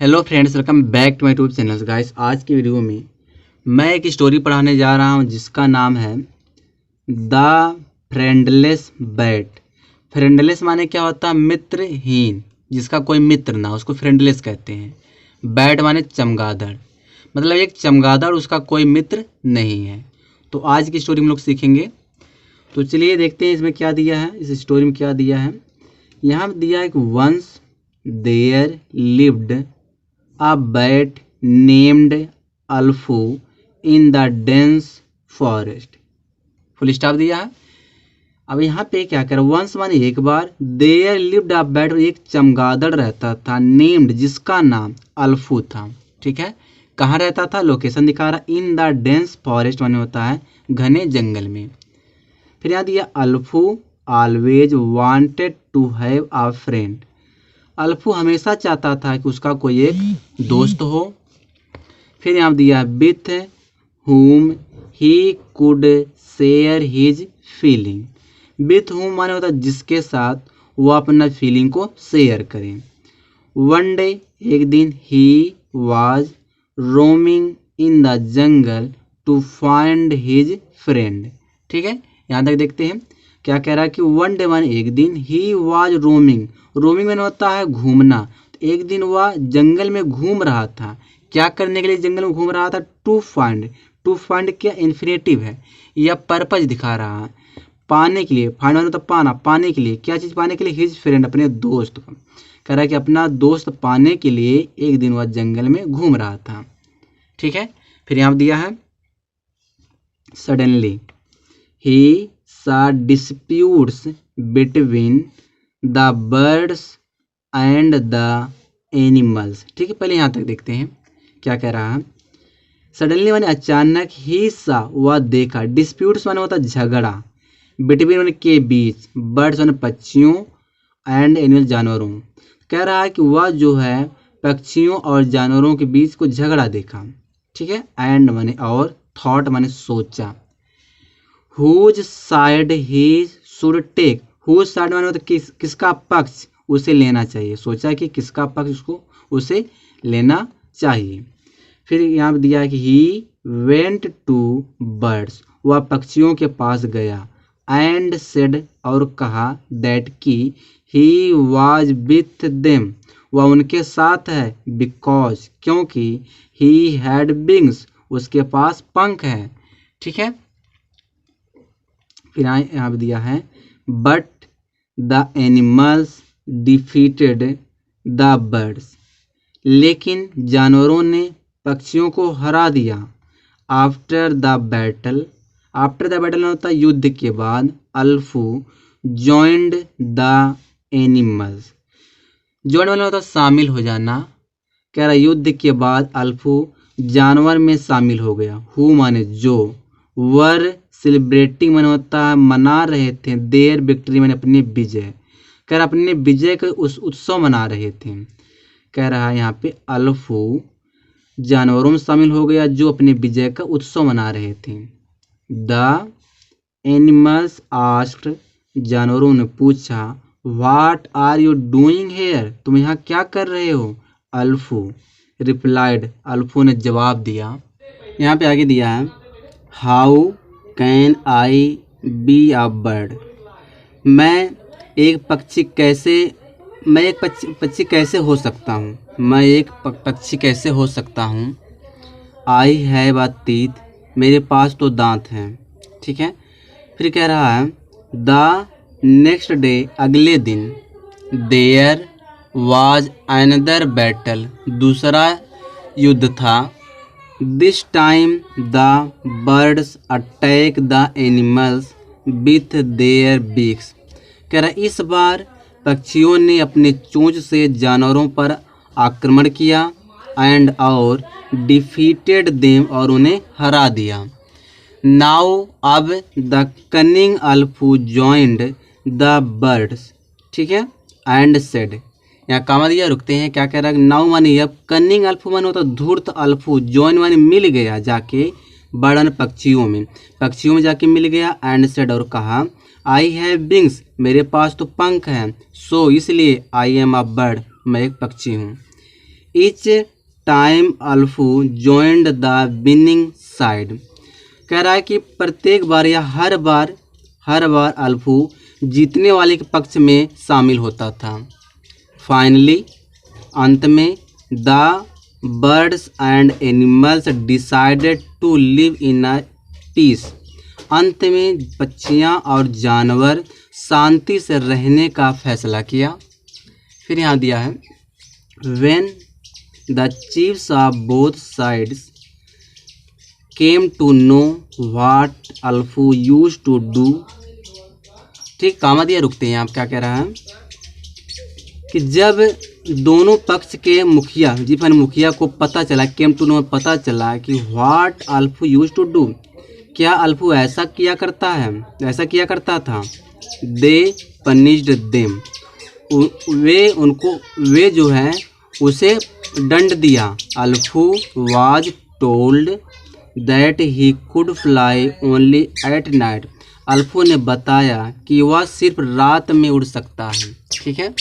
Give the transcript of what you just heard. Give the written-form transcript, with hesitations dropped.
Hello friends, welcome back to my YouTube channel guys. आज की video में मैं एक स्टोरी पढ़ाने जा रहा हूं जिसका नाम है द फ्रेंडलेस बैट। फ्रेंडलेस माने क्या होता है? मित्रहीन, जिसका कोई मित्र ना, उसको फ्रेंडलेस कहते हैं। बैट माने चमगादड़, मतलब एक चमगादड़, उसका कोई मित्र नहीं है। तो आज की स्टोरी में लोग सीखेंगे। तो चलिए देखते हैं इसमें क्या दिया है, इस स्टोरी में क्या दिया है। यहाँ दिया है कि once there lived a bat named Alfu in the dense forest। Full stop दिया है। अब यहाँ पे क्या कर, वंस माने एक बार, देयर लिव्ड अ बैट, एक चमगादड़ रहता था, नेम्ड जिसका नाम अल्फू था। ठीक है, कहाँ रहता था, लोकेशन दिखा रहा, इन द डेंस फॉरेस्ट माने होता है घने जंगल में। फिर यहाँ दिया Alfu always wanted to have a friend. Alfu हमेशा चाहता था कि उसका कोई एक दोस्त हो। फिर यहाँ दिया with whom he could share his feeling. With whom माने होता है जिसके साथ वो अपना फीलिंग को शेयर करें। वन डे एक दिन, he was roaming in the jungle to find his friend. ठीक है, यहाँ तक देखते हैं क्या कह रहा है कि वन डे माने एक दिन, ही वाज रोमिंग, रोमिंग में होता है घूमना। एक दिन वह जंगल में घूम रहा था। क्या करने के लिए जंगल में घूम रहा था? To find. टू फाइंड क्या इन्फिनेटिव है, यह पर्पज दिखा रहा है, पाने के लिए। फाइंड मतलब पाना, पाने के लिए। क्या चीज़ पाने के लिए? हिज फ्रेंड, अपने दोस्त को। कह रहा है कि अपना दोस्त पाने के लिए एक दिन वह जंगल में घूम रहा था। ठीक है, फिर यहाँ दिया है सडनली ही सा disputes between the birds and the animals. ठीक है, पहले यहाँ तक देखते हैं क्या कह रहा है। सडनली माने अचानक, ही सा वह देखा, डिस्प्यूट्स माने होता झगड़ा, बिटवीन माने के बीच, बर्ड्स माने पक्षियों, एंड एनिमल जानवरों। कह रहा है कि वह जो है पक्षियों और जानवरों के बीच को झगड़ा देखा। ठीक है, एंड माने और, थॉट माने सोचा। Whose side he should take, whose side माने होता किसका पक्ष उसे लेना चाहिए। सोचा कि किसका पक्ष उसको उसे लेना चाहिए। फिर यहाँ दिया है कि ही वेंट टू बर्ड्स, वह पक्षियों के पास गया, एंड सेड और कहा, दैट की ही वाज विथ देम, वह उनके साथ है, बिकॉज क्योंकि ही हैड विंग्स, उसके पास पंख है। ठीक है, फिर यहाँ पे दिया है but the animals defeated the birds, लेकिन जानवरों ने पक्षियों को हरा दिया। After the battle, after the battle होता है युद्ध के बाद, अल्फू जॉइंड द एनिमल्स, जॉइंड वाला होता है शामिल हो जाना। कह रहा युद्ध के बाद अल्फू जानवर में शामिल हो गया। हु माने जो, वर सेलिब्रेटिंग माने होता है मना रहे थे, देयर विक्ट्री माने अपनी विजय। कह रहा अपने विजय का उस उत्सव मना रहे थे। कह रहा है यहाँ पे अल्फू जानवरों में शामिल हो गया जो अपने विजय का उत्सव मना रहे थे। द एनिमल्स आस्क्ड, जानवरों ने पूछा, what are you doing here, तुम यहाँ क्या कर रहे हो? अल्फू रिप्लाइड, अल्फू ने जवाब दिया। यहाँ पे आगे दिया है how can I be a bird, मैं एक पक्षी कैसे हो सकता हूँ, मैं एक पक्षी कैसे हो सकता हूँ। आई हैव अ टीथ, मेरे पास तो दांत हैं। ठीक है, फिर कह रहा है द नेक्स्ट डे, अगले दिन, देयर वाज अनदर बैटल, दूसरा युद्ध था। This time the birds attack the animals with their beaks. कह रहा इस बार पक्षियों ने अपने चोंच से जानवरों पर आक्रमण किया, एंड और डिफीटेड देम, और उन्हें हरा दिया। नाउ अब the cunning Alfu joined the birds. ठीक है, एंड सेड, यहाँ कामा दिया, रुकते हैं। क्या कह रहा है? नाउ माने अब, कनिंग अल्फू माने होता धूर्त अल्फू, जॉइन माने मिल गया जाके, बर्डन पक्षियों में जाके मिल गया, एंड सेड और कहा, आई हैव विंग्स, मेरे पास तो पंख हैं, सो इसलिए, आई एम अ बर्ड, मैं एक पक्षी हूँ। Each time Alfu joined the winning side. कह रहा है कि प्रत्येक बार या हर बार अल्फू जीतने वाले के पक्ष में शामिल होता था। फाइनली अंत में the birds and animals decided to live in a peace. अंत में पक्षियाँ और जानवर शांति से रहने का फैसला किया। फिर यहाँ दिया है when the chiefs of both sides came to know what Alfu use to do. ठीक, कामा दिया, रुकते हैं। आप क्या कह रहा है कि जब दोनों पक्ष के मुखिया मुखिया को पता चला, केम टू नो पता चला कि what Alfu use to do, क्या अल्फू ऐसा किया करता था। दे पनिश्ड देम, वे जो है उसे दंड दिया। Alfu was told that he could fly only at night. Alfu ने बताया कि वह सिर्फ रात में उड़ सकता है। ठीक है।